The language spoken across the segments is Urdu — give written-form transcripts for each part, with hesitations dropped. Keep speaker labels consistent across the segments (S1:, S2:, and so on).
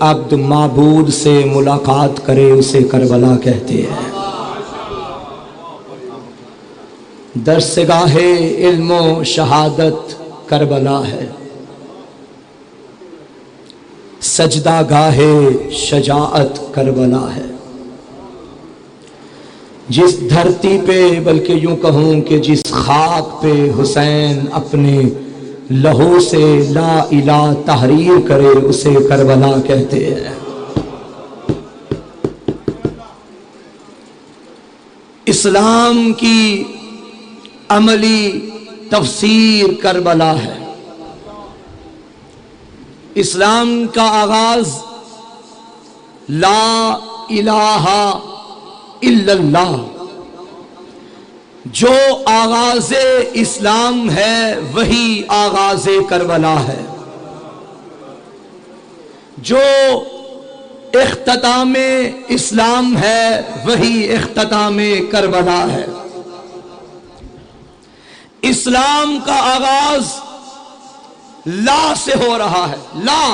S1: عبد معبود سے ملاقات کرے اسے کربلا کہتے ہیں۔ درسگاہ علم و شہادت کربلا ہے، سجدہ گاہ شجاعت کربلا ہے۔ جس دھرتی پہ، بلکہ یوں کہوں کہ جس خاک پہ حسین اپنے لہو سے لا الہ تحریر کرے اسے کربلا کہتے ہیں۔ اسلام کی عملی تفسیر کربلا ہے۔ اسلام کا آغاز لا الہ الا اللہ، جو آغاز اسلام ہے وہی آغاز کربلا ہے، جو اختتام اسلام ہے وہی اختتام کربلا ہے۔ اسلام کا آغاز لا سے ہو رہا ہے۔ لا،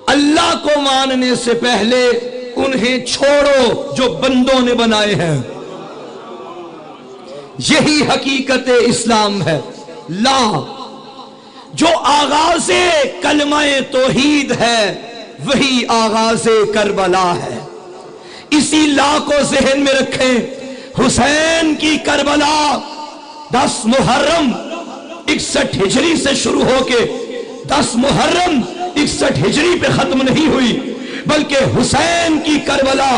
S1: اللہ کو ماننے سے پہلے انہیں چھوڑو جو بندوں نے بنائے ہیں، یہی حقیقت اسلام ہے۔ لا، جو آغاز کلمہ توحید ہے وہی آغاز کربلا ہے۔ اسی لا کو ذہن میں رکھیں۔ حسین کی کربلا 10 محرم 61 ہجری سے شروع ہو کے 10 محرم 61 ہجری پہ ختم نہیں ہوئی، بلکہ حسین کی کربلا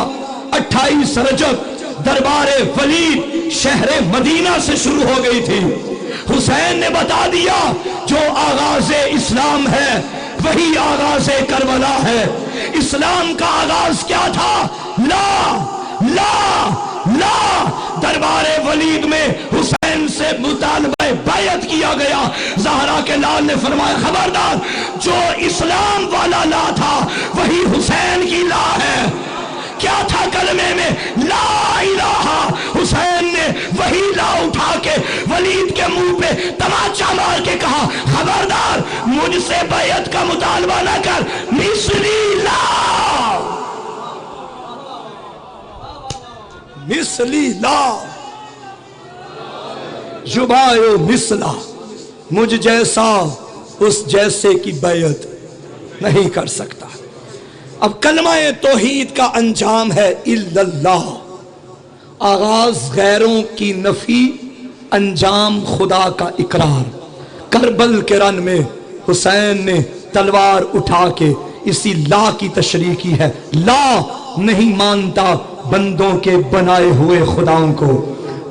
S1: 28 رجب دربار ولید شہر مدینہ سے شروع ہو گئی تھی۔ حسین نے بتا دیا جو آغاز اسلام ہے وہی آغاز کربلا ہے۔ اسلام کا آغاز کیا تھا؟ لا لا لا۔ دربار ولید میں حسین سے مطالبہ بیعت کیا گیا۔ زہرا کے لال نے فرمایا خبردار، جو اسلام والا لا تھا وہی حسین کی لا ہے۔ کیا تھا کلمے میں؟ لا الہ۔ حسین نے وہی لا اٹھا کے ولید کے منہ پہ تماچا مار کے کہا خبردار، مجھ سے بیعت کا مطالبہ نہ کر، مثلی لا، مثلی لا یبایع مثلا، مجھ جیسا اس جیسے کی بیعت نہیں کر سکتا۔ اب کلمہ توحید کا انجام ہے الا اللہ، آغاز غیروں کی نفی، انجام خدا کا اقرار۔ کربل کے رن میں حسین نے تلوار اٹھا کے اسی لا کی تشریح کی ہے۔ لا نہیں مانتا بندوں کے بنائے ہوئے خداؤں کو،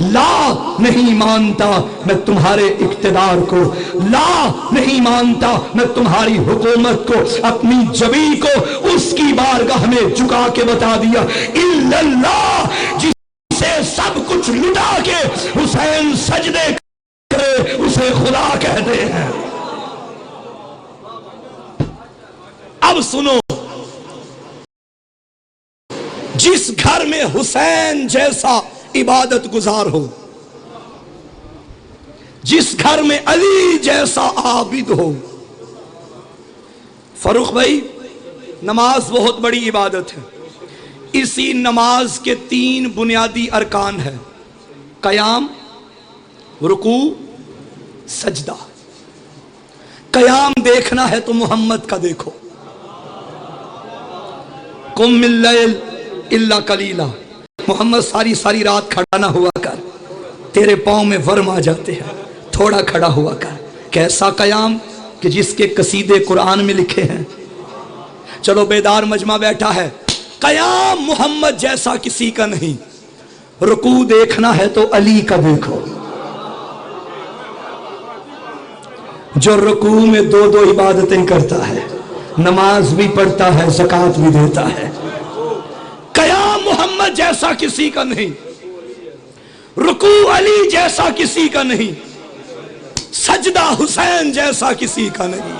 S1: لا نہیں مانتا میں تمہارے اقتدار کو، لا نہیں مانتا میں تمہاری حکومت کو، اپنی جبی کو اس کی بارگاہ میں جھکا کے بتا دیا الا اللہ، جسے سب کچھ لٹا کے حسین سجدے کرے اسے خدا کہتے ہیں۔ اب سنو، جس گھر میں حسین جیسا عبادت گزار ہو، جس گھر میں علی جیسا عابد ہو۔ فاروق بھائی، نماز بہت بڑی عبادت ہے۔ اسی نماز کے 3 بنیادی ارکان ہیں: قیام، رکوع، سجدہ۔ قیام دیکھنا ہے تو محمد کا دیکھو، قم اللیل الا قلیلا، محمد ساری رات کھڑا نہ ہوا کر، تیرے پاؤں میں ورم آ جاتے ہیں، تھوڑا کھڑا ہوا کر۔ کیسا قیام کہ جس کے قصیدے قرآن میں لکھے ہیں۔ چلو بیدار مجمع بیٹھا ہے، قیام محمد جیسا کسی کا نہیں۔ رکوع دیکھنا ہے تو علی کا دیکھو، جو رکوع میں 2 عبادتیں کرتا ہے، نماز بھی پڑھتا ہے، زکوٰۃ بھی دیتا ہے۔ قیام محمد جیسا کسی کا نہیں، رکوع علی جیسا کسی کا نہیں، سجدہ حسین جیسا کسی کا نہیں۔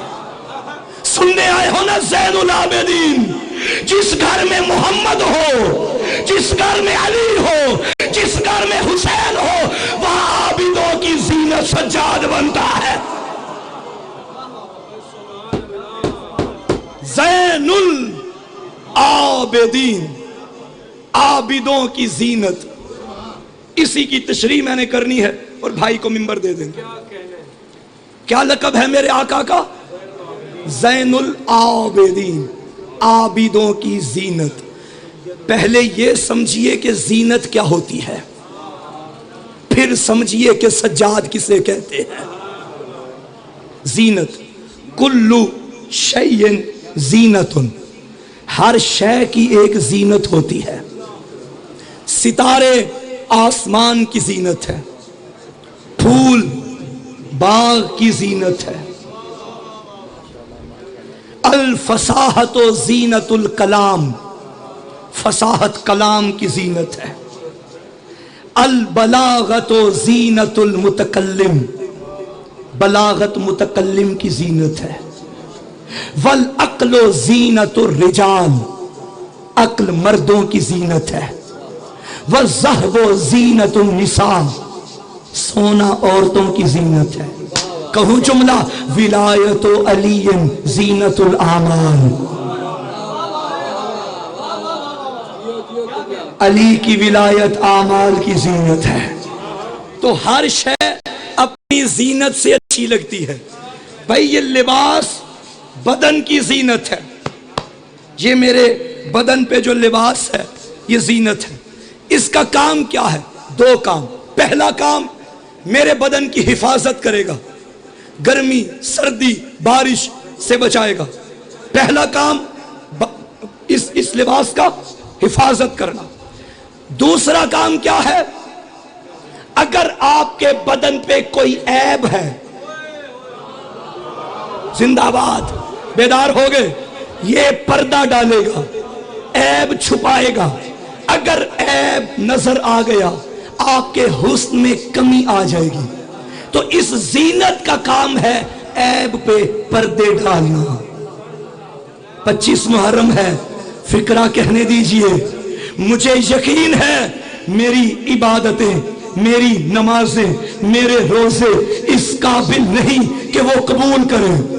S1: سننے آئے ہو نا زین العابدین، جس گھر میں محمد ہو، جس گھر میں علی ہو، جس گھر میں حسین ہو، وہاں عابدوں کی زینت سجاد بنتا ہے۔ زین العابدین، عابدوں کی زینت۔ اسی کی تشریح میں نے کرنی ہے اور بھائی کو منبر دے دیں گے۔ کیا لقب ہے میرے آقا کا؟ زین العابدین، عابدوں کی زینت۔ پہلے یہ سمجھیے کہ زینت کیا ہوتی ہے، پھر سمجھیے کہ سجاد کسے کہتے ہیں۔ زینت، کلو شیء زینت، ہر شے کی ایک زینت ہوتی ہے۔ ستارے آسمان کی زینت ہے، پھول باغ کی زینت ہے۔ الفصاحت و زینت الکلام، فصاحت کلام کی زینت ہے۔ البلاغت و زینت المتکلم، بلاغت متکلم کی زینت ہے۔ والعقل و زینت الرجال، عقل مردوں کی زینت ہے۔ والذہب و زینت النساء، سونا عورتوں کی زینت ہے۔ کہوں جملہ، ولایت و علی زینت الاعمال، علی کی ولایت اعمال کی زینت ہے۔ تو ہر شے اپنی زینت سے اچھی لگتی ہے۔ بھائی یہ لباس بدن کی زینت ہے، یہ میرے بدن پہ جو لباس ہے یہ زینت ہے۔ اس کا کام کیا ہے؟ دو کام۔ پہلا کام میرے بدن کی حفاظت کرے گا، گرمی سردی بارش سے بچائے گا۔ پہلا کام اس لباس کا حفاظت کرنا۔ دوسرا کام کیا ہے؟ اگر آپ کے بدن پہ کوئی عیب ہے، زندہ باد، بیدار ہو گئے، یہ پردہ ڈالے گا، عیب چھپائے گا۔ اگر عیب نظر آ گیا آپ کے حسن میں کمی آ جائے گی۔ تو اس زینت کا کام ہے عیب پہ پردے ڈالنا۔ 25 محرم ہے، فکرہ کہنے دیجئے۔ مجھے یقین ہے میری عبادتیں، میری نمازیں، میرے روزے اس قابل نہیں کہ وہ قبول کریں۔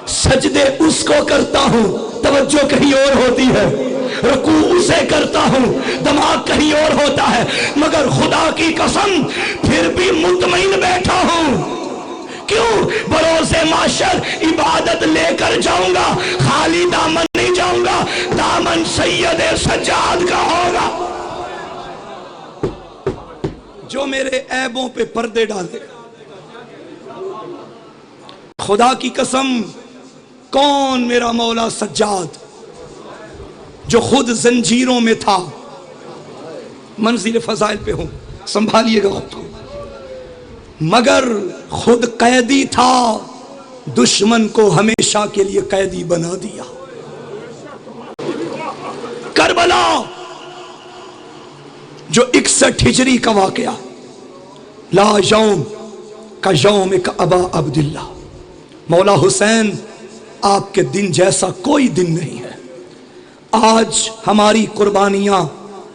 S1: سجدے اس کو کرتا ہوں، توجہ کہیں اور ہوتی ہے۔ رکوع اسے کرتا ہوں، دماغ کہیں اور ہوتا ہے۔ مگر خدا کی قسم پھر بھی مطمئن بیٹھا ہوں۔ کیوں؟ بروز محشر عبادت لے کر جاؤں گا، خالی دامن نہیں جاؤں گا، دامن سید سجاد کا ہوگا۔ جو میرے عیبوں پہ پردے ڈالے گا۔ خدا کی قسم، کون میرا مولا سجاد جو خود زنجیروں میں تھا، منزل فضائل پہ ہوں، سنبھالیے گا خود کو، مگر خود قیدی تھا، دشمن کو ہمیشہ کے لیے قیدی بنا دیا۔ کربلا جو 61 ہجری کا واقعہ، لا یوم کا یوم کا ابا عبداللہ، مولا حسین آپ کے دن جیسا کوئی دن نہیں ہے۔ آج ہماری قربانیاں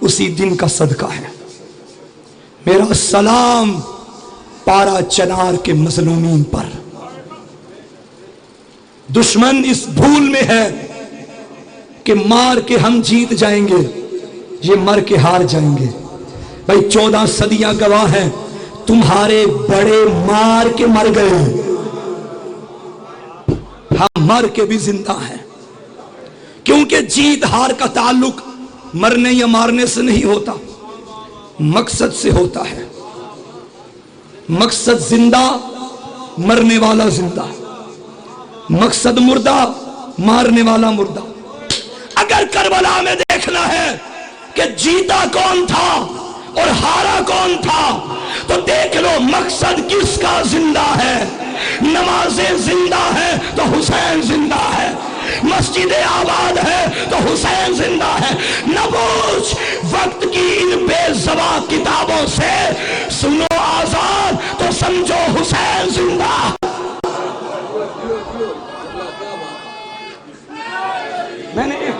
S1: اسی دن کا صدقہ ہے۔ میرا سلام پارا چنار کے مظلومین پر۔ دشمن اس بھول میں ہے کہ مار کے ہم جیت جائیں گے، یہ مر کے ہار جائیں گے۔ بھائی 14 صدیاں گواہ ہیں، تمہارے بڑے مار کے مر گئے، ہم مر کے بھی زندہ ہیں۔ کیونکہ جیت ہار کا تعلق مرنے یا مارنے سے نہیں ہوتا، مقصد سے ہوتا ہے۔ مقصد زندہ، مرنے والا زندہ، مقصد مردہ، مارنے والا مردہ۔ اگر کربلا میں دیکھنا ہے کہ جیتا کون تھا اور ہارا کون تھا، تو دیکھ لو مقصد کس کا زندہ ہے۔ نمازیں زندہ ہے تو حسین زندہ ہے، مسجدیں آباد ہے تو حسین زندہ ہے۔ نہ پوچھ وقت کی ان بے زبان کتابوں سے، سنو آزاد تو سمجھو حسین زندہ۔ میں نے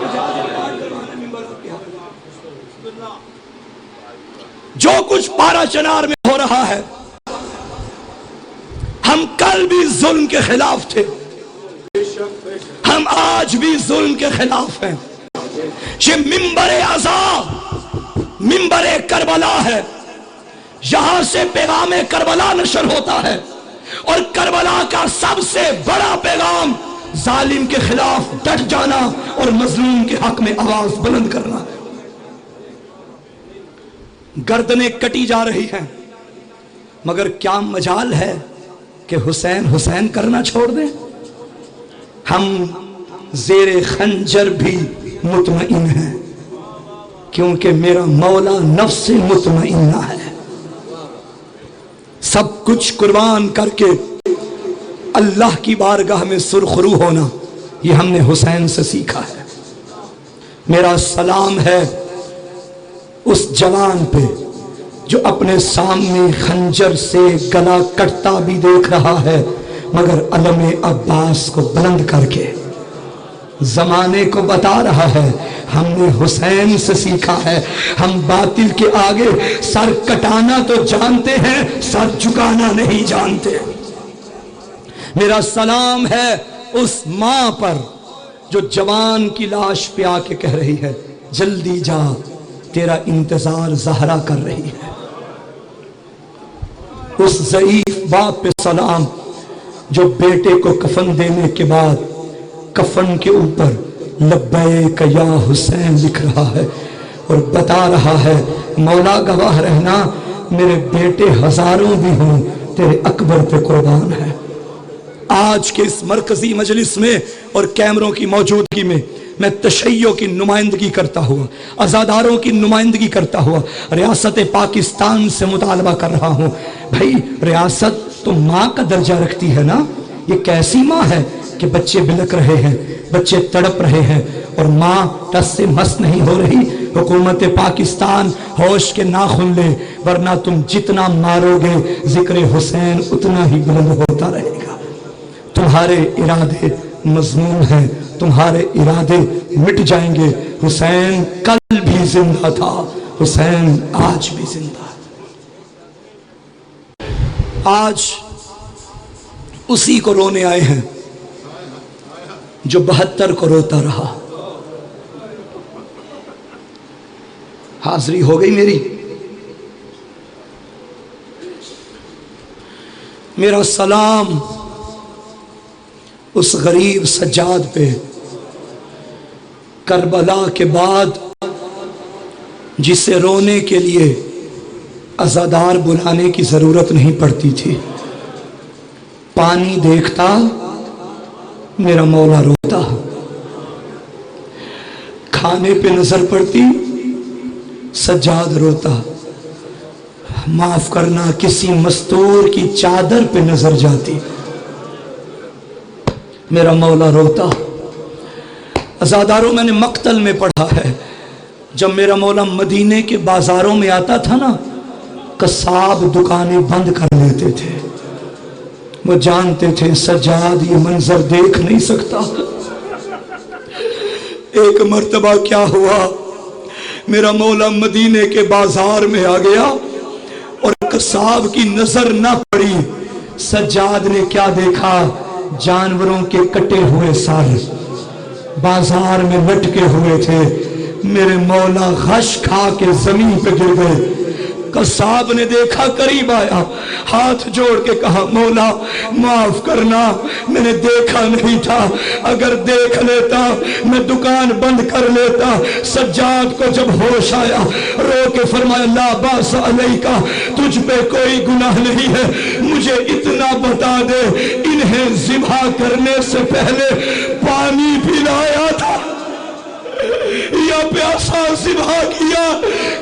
S1: جو کچھ پارا چنار میں ہو رہا ہے، ہم کل بھی ظلم کے خلاف تھے، ہم ہم آج بھی ظلم کے خلاف ہیں. یہ منبر عزا، منبر کربلا ہے. یہاں سے پیغام کربلا نشر ہوتا ہے، اور کربلا کا سب سے بڑا پیغام ظالم کے خلاف ڈٹ جانا اور مظلوم کے حق میں آواز بلند کرنا ہے. گردنیں کٹی جا رہی ہیں، مگر کیا مجال ہے کہ حسین حسین کرنا چھوڑ دیں؟ ہم زیر خنجر بھی مطمئن ہیں، کیونکہ میرا مولا نفس مطمئنہ ہے. سب کچھ قربان کر کے اللہ کی بارگاہ میں سرخرو ہونا، یہ ہم نے حسین سے سیکھا ہے. میرا سلام ہے اس جوان پہ جو اپنے سامنے خنجر سے گلا کٹتا بھی دیکھ رہا ہے، مگر علم عباس کو بلند کر کے زمانے کو بتا رہا ہے ہم نے حسین سے سیکھا ہے. ہم باطل کے آگے سر کٹانا تو جانتے ہیں، سر جھکانا نہیں جانتے. میرا سلام ہے اس ماں پر جو جوان کی لاش پہ آ کے کہہ رہی ہے جلدی جا، تیرا انتظار زہرا کر رہی ہے. اس ضعیف باپ پہ سلام جو بیٹے کو کفن دینے کے بعد کفن کے اوپر لبیک یا حسین لکھ رہا ہے اور بتا رہا ہے مولا گواہ رہنا میرے بیٹے ہزاروں بھی ہوں تیرے اکبر پہ قربان ہے. آج کے اس مرکزی مجلس میں اور کیمروں کی موجودگی میں میں تشیع کی نمائندگی کرتا ہوا، عزاداروں کی نمائندگی کرتا ہوا ریاست پاکستان سے مطالبہ کر رہا ہوں، بھائی ریاست تو ماں کا درجہ رکھتی ہے نا. یہ کیسی ماں ہے کہ بچے بلک رہے ہیں، بچے تڑپ رہے ہیں اور ماں ٹس سے مس نہیں ہو رہی. حکومت پاکستان ہوش کے ناخن لے، ورنہ تم جتنا مارو گے ذکر حسین اتنا ہی بلند ہوتا رہے گا. تمہارے ارادے مضمون ہیں، تمہارے ارادے مٹ جائیں گے. حسین کل بھی زندہ تھا، حسین آج بھی زندہ ہے. آج اسی کو رونے آئے ہیں جو 72 کو روتا رہا. حاضری ہو گئی میری. میرا سلام اس غریب سجاد پہ کربلا کے بعد جسے رونے کے لیے عزادار بلانے کی ضرورت نہیں پڑتی تھی. پانی دیکھتا میرا مولا روتا، کھانے پہ نظر پڑتی سجاد روتا، معاف کرنا کسی مستور کی چادر پہ نظر جاتی میرا مولا روتا. عزاداروں میں نے مقتل میں پڑھا ہے جب میرا مولا مدینے کے بازاروں میں آتا تھا نا، قصاب دکانیں بند کر لیتے تھے. وہ جانتے تھے سجاد یہ منظر دیکھ نہیں سکتا. ایک مرتبہ کیا ہوا، میرا مولا مدینے کے بازار میں آ گیا اور قصاب کی نظر نہ پڑی. سجاد نے کیا دیکھا، جانوروں کے کٹے ہوئے سر بازار میں لٹکے ہوئے تھے. میرے مولا غش کھا کے زمین پہ گر گئے. قصاب نے دیکھا، قریب آیا، ہاتھ جوڑ کے کہا مولا معاف کرنا، میں نے دیکھا نہیں تھا، اگر دیکھ لیتا میں دکان بند کر لیتا. سجاد کو جب ہوش آیا رو کے فرمایا لا باس علیکا، تجھ پہ کوئی گناہ نہیں ہے، مجھے اتنا بتا دے انہیں ذبح کرنے سے پہلے پانی پلایا تھا یا پیاسا ذبح کیا؟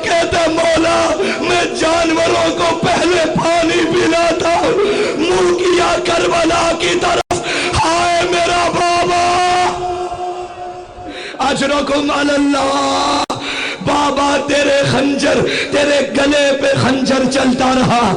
S1: کہتا مولا میں جانوروں کو پہلے پانی پلاتا ہوں. منہ کیا کربلا کی طرف، ہائے میرا بابا اجرکم علی اللہ. بابا تیرے خنجر، تیرے گلے پہ خنجر چلتا رہا،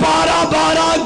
S1: 12-12